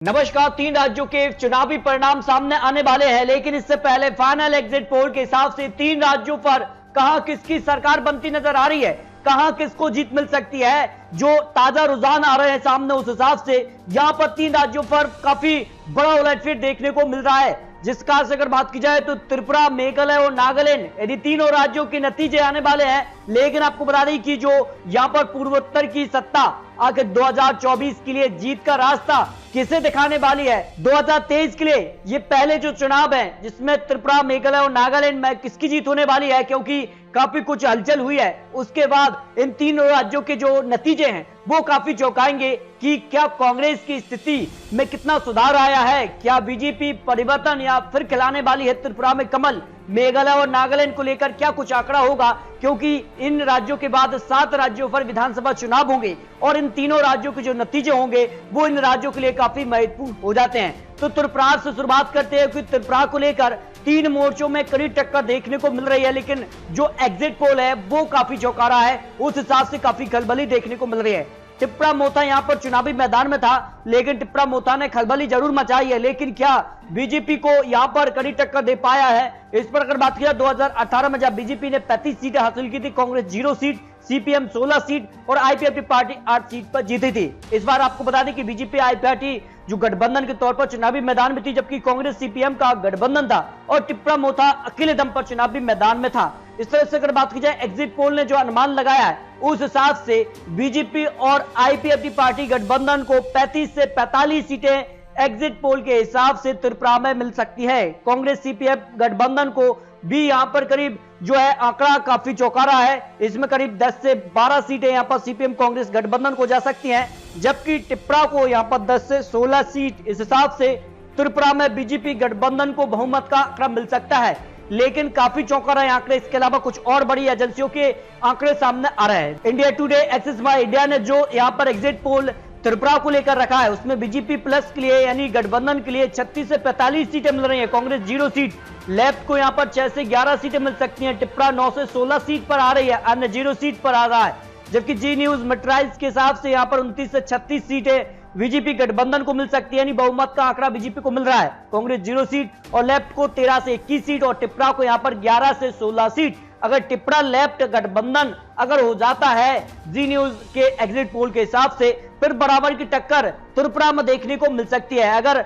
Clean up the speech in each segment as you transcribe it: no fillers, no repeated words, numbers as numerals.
नमस्कार। 3 राज्यों के चुनावी परिणाम सामने आने वाले हैं, लेकिन इससे पहले फाइनल एग्जिट पोल के हिसाब से 3 राज्यों पर कहां किसकी सरकार बनती नजर आ रही है, कहां किसको जीत मिल सकती है, जो ताजा रुझान आ रहे हैं सामने, उस हिसाब से यहां पर 3 राज्यों पर काफी बड़ा उलटफेर देखने को मिल रहा है। जिस कारण से अगर बात की जाए तो त्रिपुरा, मेघालय और नागालैंड, यदि तीनों राज्यों के नतीजे आने वाले हैं। लेकिन आपको बता दें कि जो यहां पर पूर्वोत्तर की सत्ता आखिर 2024 के लिए जीत का रास्ता किसे दिखाने वाली है, 2023 के लिए ये पहले जो चुनाव है जिसमें त्रिपुरा, मेघालय और नागालैंड में किसकी जीत होने वाली है, क्योंकि काफी कुछ हलचल हुई है। उसके बाद इन तीनों राज्यों के जो नतीजे हैं वो काफी चौंकाएंगे कि क्या कांग्रेस की स्थिति में कितना सुधार आया है, क्या बीजेपी परिवर्तन या फिर खिलाने वाली है त्रिपुरा में कमल, मेघालय और नागालैंड को लेकर क्या कुछ आंकड़ा होगा, क्योंकि इन राज्यों के बाद 7 राज्यों पर विधानसभा चुनाव होंगे और इन तीनों राज्यों के जो नतीजे होंगे वो इन राज्यों के लिए काफी महत्वपूर्ण हो जाते हैं। तो त्रिपुरा से शुरुआत करते हैं कि त्रिपुरा को लेकर 3 मोर्चों में कड़ी टक्कर देखने को मिल रही है, लेकिन जो एग्जिट पोल है वो काफी चौंका रहा है, उस हिसाब से काफी खलबली देखने को मिल रही है। टिप्रा मोथा यहां पर चुनावी मैदान में था, लेकिन टिप्रा मोथा ने खलबली जरूर मचाई है, लेकिन क्या बीजेपी को यहां पर कड़ी टक्कर दे पाया है, इस पर अगर बात किया 2018 में जब बीजेपी ने 35 सीटें हासिल की थी, कांग्रेस 0 सीट, सीपीएम 16 सीट और आईपीएफटी पार्टी 8 सीट पर जीती थी। इस बार आपको बता दें कि बीजेपी आईपीएफटी जो गठबंधन के तौर पर चुनावी मैदान में थी, जबकि कांग्रेस सीपीएम का गठबंधन था और टिप्रा मोथा अकेले दम पर चुनावी मैदान में था। इस तरह से अगर बात की जाए एग्जिट पोल ने जो अनुमान लगाया है उस हिसाब से बीजेपी और आईपीएफटी पार्टी गठबंधन को 35 से 45 सीटें एग्जिट पोल के हिसाब से त्रिपुरा में मिल सकती है। कांग्रेस सीपीएम गठबंधन को भी यहां पर करीब जो है आंकड़ा काफी चौंका रहा है, इसमें करीब 10 से 12 सीटें यहां पर सीपीएम कांग्रेस गठबंधन को जा सकती हैं, जबकि टिप्रा को यहां पर 10 से 16 सीट, इस हिसाब से त्रिपुरा में बीजेपी गठबंधन को बहुमत का आंकड़ा मिल सकता है। लेकिन काफी चौंका रहे आंकड़े, इसके अलावा कुछ और बड़ी एजेंसियों के आंकड़े सामने आ रहे हैं। India today, axis by India ने जो यहां पर एग्जिट पोल त्रिपुरा को लेकर रखा है उसमें बीजेपी प्लस के लिए यानी गठबंधन के लिए 36 से 45 सीटें मिल रही हैं, कांग्रेस 0 सीट, लेफ्ट को यहां पर 6 से 11 सीटें मिल सकती हैं, टिप्रा 9 से 16 सीट पर आ रही है, अन्य 0 सीट पर आ रहा है, जबकि जी न्यूज मेट्राइज के हिसाब से यहां पर 29 से 36 सीटें बीजेपी गठबंधन को मिल सकती है, यानी बहुमत का आंकड़ा बीजेपी को मिल रहा है। कांग्रेस 0 सीट और लेफ्ट को 13 से 21 सीट और टिप्रा को यहां पर 11 से 16 सीट। अगर टिप्रा लेफ्ट गठबंधन अगर हो जाता है जी न्यूज के एग्जिट पोल के हिसाब से, फिर बराबर की टक्कर त्रिपुरा में देखने को मिल सकती है। अगर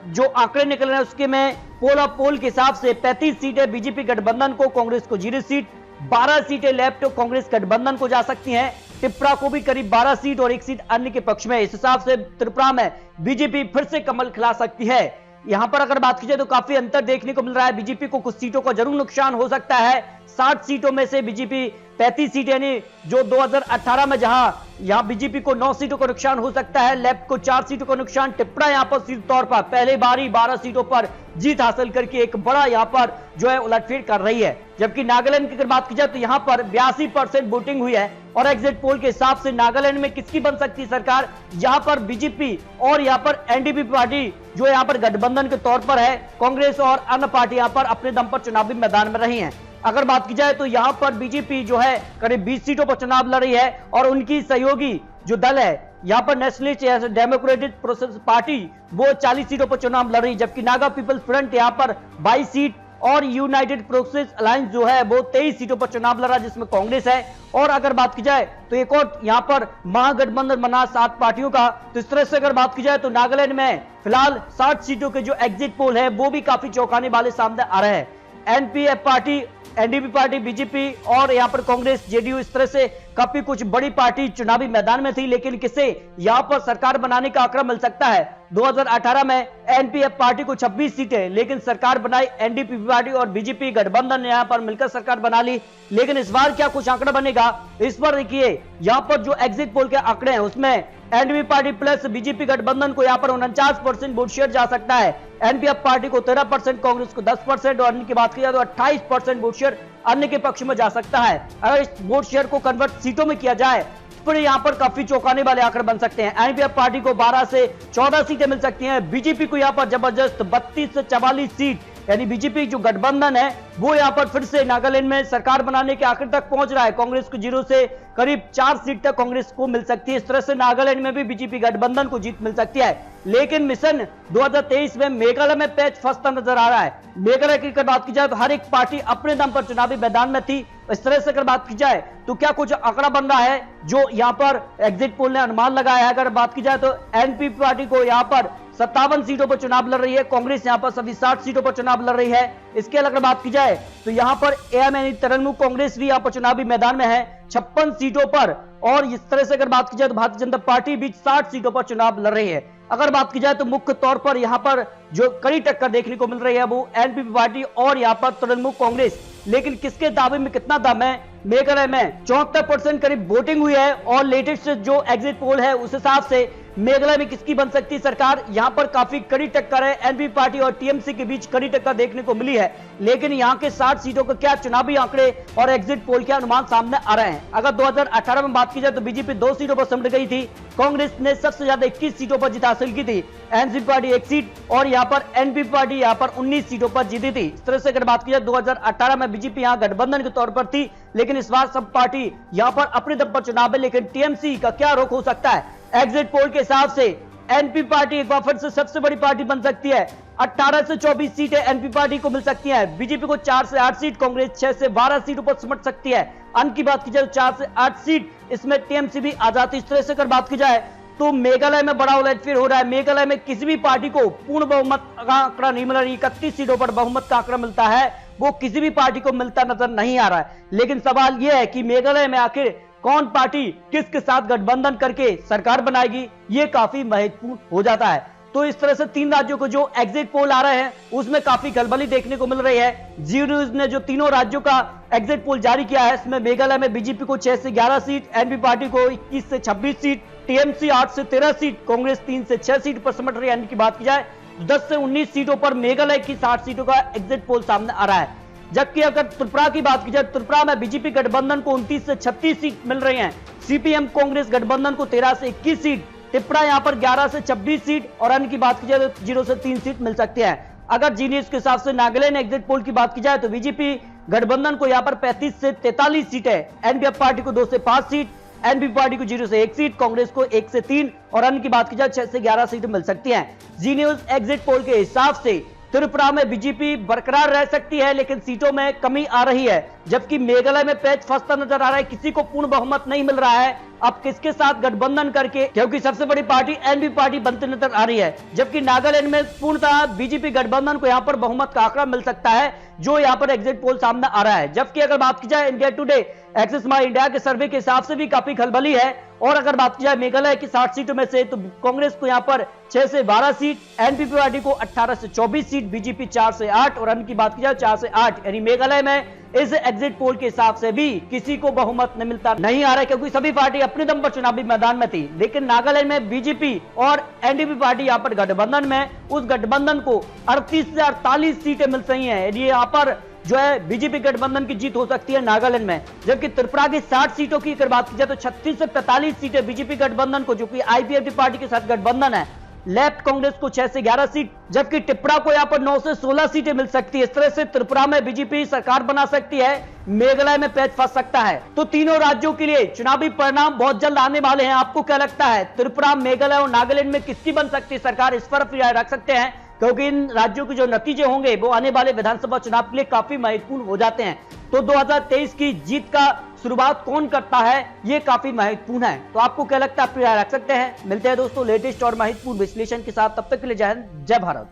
जो आंकड़े निकल रहे हैं उसके में पोल के हिसाब से 35 सीटें बीजेपी गठबंधन को, कांग्रेस को 0 सीट, 12 सीटें लेफ्ट कांग्रेस गठबंधन को जा सकती हैं, त्रिपुरा को भी करीब 12 सीट और 1 सीट अन्य के पक्ष में। इस हिसाब से त्रिपुरा में बीजेपी फिर से कमल खिला सकती है। यहां पर अगर बात की जाए तो काफी अंतर देखने को मिल रहा है, बीजेपी को कुछ सीटों का जरूर नुकसान हो सकता है। 60 सीटों में से बीजेपी 35 सीट यानी जो 2018 में जहां यहां बीजेपी को 9 सीटों का नुकसान हो सकता है, लेफ्ट को 4 सीटों का नुकसान, टिप्रा यहां पर सीधे तौर पर पहले बारी 12 सीटों पर जीत हासिल करके एक बड़ा यहां पर जो है उलटफेर कर रही है। जबकि नागालैंड की अगर बात की जाए तो यहां पर 82% वोटिंग हुई है और एग्जिट पोल के हिसाब से नागालैंड में किसकी बन सकती है सरकार, यहां पर बीजेपी और यहां पर एनडीपी पार्टी जो यहां पर गठबंधन के तौर पर है, कांग्रेस और अन्य पार्टी यहां पर अपने दम पर चुनावी मैदान में रही हैं। अगर बात की जाए तो यहां पर बीजेपी जो है करीब 20 सीटों पर चुनाव लड़ रही है और उनकी सहयोगी जो दल है यहां पर नेशनलिस्ट डेमोक्रेटिक प्रोसेस पार्टी वो 40 सीटों पर चुनाव लड़ रही है, जबकि नागा पीपल्स फ्रंट यहां पर 22 सीट और यूनाइटेड प्रोसेस अलायंस जो है वो 23 सीटों पर चुनाव लड़ा जिसमें कांग्रेस है। और अगर बात की जाए तो एक और यहां पर महागठबंधन बना 7 पार्टियों का। तो इस तरह से अगर बात की जाए तो नागालैंड में फिलहाल 60 सीटों के जो एग्जिट पोल है वो भी काफी चौंकाने वाले सामने आ रहे हैं। NPF party, NDP party, BJP और यहां पर कांग्रेस, जेडीयू, इस तरह से काफी कुछ बड़ी पार्टी चुनावी मैदान में थी, लेकिन किसे यहां पर सरकार बनाने का आंकड़ा मिल सकता है। 2018 में एनपीएफ पार्टी को 26 सीटें, लेकिन सरकार बनाई एनडीपी पार्टी और बीजेपी गठबंधन ने यहां पर मिलकर सरकार बना ली। लेकिन इस बार क्या कुछ आंकड़ा बनेगा इस पर देखिए, यहां पर जो एग्जिट पोल के आंकड़े हैं उसमें एनडीपी पार्टी प्लस बीजेपी गठबंधन को यहां पर 49% वोट शेयर जा सकता है, एनपीएफ पार्टी को 13%, कांग्रेस को 10% और अन्य की बात की जाए तो 28% वोट शेयर अन्य के पक्ष में जा सकता है। अगर इस वोट शेयर को कन्वर्ट सीटों में किया जाए तो यहां पर काफी चौंकाने वाले आंकड़े बन सकते हैं। एनपीएफ पार्टी को 12 से 14 सीटें मिल सकती हैं, बीजेपी को यहां पर जबरदस्त 32 से 44 सीट यानी बीजेपी जो गठबंधन है वो यहां पर फिर से नागालैंड में सरकार बनाने के आखिर तक पहुंच रहा है। कांग्रेस को 0 से करीब 4 सीट तक कांग्रेस को मिल सकती है। इस तरह से नागालैंड में भी बीजेपी गठबंधन को जीत मिल सकती है। लेकिन मिशन 2023 में मेघालय में पैच फंसता नजर आ रहा है। मेघालय की अगर बात की जाए तो हर एक पार्टी अपने दम पर चुनावी मैदान में थी। इस तरह से अगर बात की जाए तो क्या कुछ आंकड़ा बन रहा है जो यहां पर एग्जिट पोल ने अनुमान लगाया है। अगर बात की जाए तो एनपीपी पार्टी को यहां पर 57 सीटों पर चुनाव लड़ रही है, कांग्रेस यहां पर सभी 60 सीटों पर चुनाव लड़ रही है। इसके अगर बात की जाए तो यहां पर एएम यानी तृणमूल कांग्रेस भी यहां पर चुनावी मैदान में है 56 सीटों पर। और इस तरह से अगर बात की जाए तो भारतीय जनता पार्टी भी 60 सीटों पर चुनाव लड़ रही है। अगर बात की जाए तो मुख्य तौर पर यहां पर जो कड़ी टक्कर देखने को मिल रही है वो एनपीपी पार्टी और यहां पर तृणमूल कांग्रेस। लेकिन किसके दावे में कितना दम है? मेघालय में 74% करीब वोटिंग हुई है और लेटेस्ट जो एग्जिट पोल है उस हिसाब से मेघालय में किसकी बन सकती है सरकार। यहां पर काफी कड़ी टक्कर है, एनपीपी पार्टी और टीएमसी के बीच कड़ी टक्कर देखने को मिली है। लेकिन यहां के 60 सीटों का क्या चुनावी आंकड़े और एग्जिट पोल के अनुमान सामने आ रहे हैं। अगर 2018 में बात की जाए तो बीजेपी 2 सीटों पर सिमट गई थी, कांग्रेस ने सबसे ज्यादा 21 सीटों पर जीत हासिल की थी, एनसीपी पार्टी 1 सीट और यहां पर एनपीपी पार्टी यहां पर 19 सीटों पर जीती थी। इस तरह से अगर बात की जाए 2018 में बीजेपी यहां गठबंधन के तौर पर थी, लेकिन इस बार सब पार्टी यहां पर अपने दम पर चुनाव है। लेकिन टीएमसी का क्या रुख हो सकता है? एग्जिट पोल के हिसाब से एनपी पार्टी एक बार फिर से सबसे बड़ी पार्टी बन सकती है। 18 से 24 सीटें एनपी पार्टी को मिल सकती हैं। बीजेपी को 4 से 8 सीट, कांग्रेस 6 से 12 सीटों पर सिमट सकती है। अंक की बात की जाए 4 से 8 सीट इसमें टीएमसी भी आ जाती है। इस तरह से अगर बात की जाए तो मेघालय में बड़ा उलटफेर हो रहा है। मेघालय में किसी भी पार्टी को पूर्ण बहुमत का आंकड़ा नहीं मिल रहा। 31 सीटों पर बहुमत का आंकड़ा मिलता है, वो किसी भी पार्टी को मिलता नजर नहीं आ रहा है। लेकिन सवाल यह है कि मेघालय में आखिर कौन पार्टी किसके साथ गठबंधन करके सरकार बनाएगी, ये काफी महत्वपूर्ण हो जाता है। तो इस तरह से 3 राज्यों को जो एग्जिट पोल आ रहे हैं उसमें काफी खलबली देखने को मिल रही है। जी न्यूज ने जो तीनों राज्यों का एग्जिट पोल जारी किया है, इसमें मेघालय में बीजेपी को 6 से 11 सीट, एनपी पार्टी को 21 से 26 सीट, टीएमसी 8 से 13 सीट, कांग्रेस 3 से 6 सीट पर सिमट रही है। की बात की जाए 10 से 19 सीटों पर मेघालय की 60 सीटों का एग्जिट पोल सामने आ रहा है। जबकि अगर त्रिपुरा की बात की जाए, त्रिपुरा में बीजेपी गठबंधन को 29 से 36 सीट मिल रही हैं, सीपीएम कांग्रेस गठबंधन को 13 से 21 सीट, त्रिपुरा यहां पर 11 से 26 सीट और अन्य की बात की जाए तो 0 से 3 सीट मिल सकती है। अगर जी न्यूज के हिसाब से नागालैंड एग्जिट पोल की बात की जाए तो बीजेपी गठबंधन को यहां पर 35 से 43 सीट है, एनपीएफ पार्टी को 2 से 5 सीट, एनपीपी पार्टी को 0 से 1 सीट, कांग्रेस को 1 से 3 और अन्य की बात की जाए 6 से 11 सीट मिल सकती है। जी न्यूज एग्जिट पोल के हिसाब से त्रिपुरा में बीजेपी बरकरार रह सकती है, लेकिन सीटों में कमी आ रही है। जबकि मेघालय में पैच फंसता नजर आ रहा है, किसी को पूर्ण बहुमत नहीं मिल रहा है। अब किसके साथ गठबंधन करके, क्योंकि सबसे बड़ी पार्टी एनपीपी पार्टी बनती नजर आ रही है। जबकि नागालैंड में पूर्णतः बीजेपी गठबंधन को यहां पर बहुमत का आंकड़ा मिल सकता है, जो यहां पर एग्जिट पोल सामने आ रहा है। जबकि अगर बात की जाए इंडिया टुडे एक्सिस माई इंडिया के सर्वे के हिसाब से भी काफी खलबली है। और अगर बात की जाए मेघालय की 60 सीटों में से तो कांग्रेस को यहां पर 6 से 12 सीट, एनपीपी पार्टी को 18 से 24 सीट, बीजेपी 4 से 8 और अन्य की बात की जाए 4 से 8। यानी मेघालय में इस एग्जिट पोल के हिसाब से भी किसी को बहुमत मिलता नहीं आ रहा है, क्योंकि सभी पार्टी अपने दम पर चुनावी मैदान में थी। लेकिन नागालैंड में बीजेपी और एनडीपी पार्टी यहां पर गठबंधन में, उस गठबंधन को 38 से 48 सीटें मिल रही हैं। यहां पर जो है बीजेपी गठबंधन की जीत हो सकती है नागालैंड में। जबकि त्रिपुरा की 60 सीटों की अगर बात की जाए तो 36 से 45 सीटें बीजेपी गठबंधन को, जो कि आईपीएफटी पार्टी के साथ गठबंधन है, लेफ्ट कांग्रेस को 6 से 11 सीट, जबकि त्रिपुरा को यहां पर 9 से 16 सीटें मिल सकती है। इस तरह से त्रिपुरा में बीजेपी सरकार बना सकती है, मेघालय में पैच फंस सकता है। तो तीनों राज्यों के लिए चुनावी परिणाम बहुत जल्द आने वाले हैं। आपको क्या लगता है, त्रिपुरा, मेघालय और नागालैंड में किसकी बन सकती है सरकार? इस पर राय रख सकते हैं, क्योंकि इन राज्यों के जो नतीजे होंगे वो आने वाले विधानसभा चुनाव के लिए काफी महत्वपूर्ण हो जाते हैं। तो 2023 की जीत का शुरुआत कौन करता है, ये काफी महत्वपूर्ण है। तो आपको क्या लगता है, आप राय रख सकते हैं। मिलते हैं दोस्तों लेटेस्ट और महत्वपूर्ण विश्लेषण के साथ, तब तक के लिए जय हिंद, जय भारत।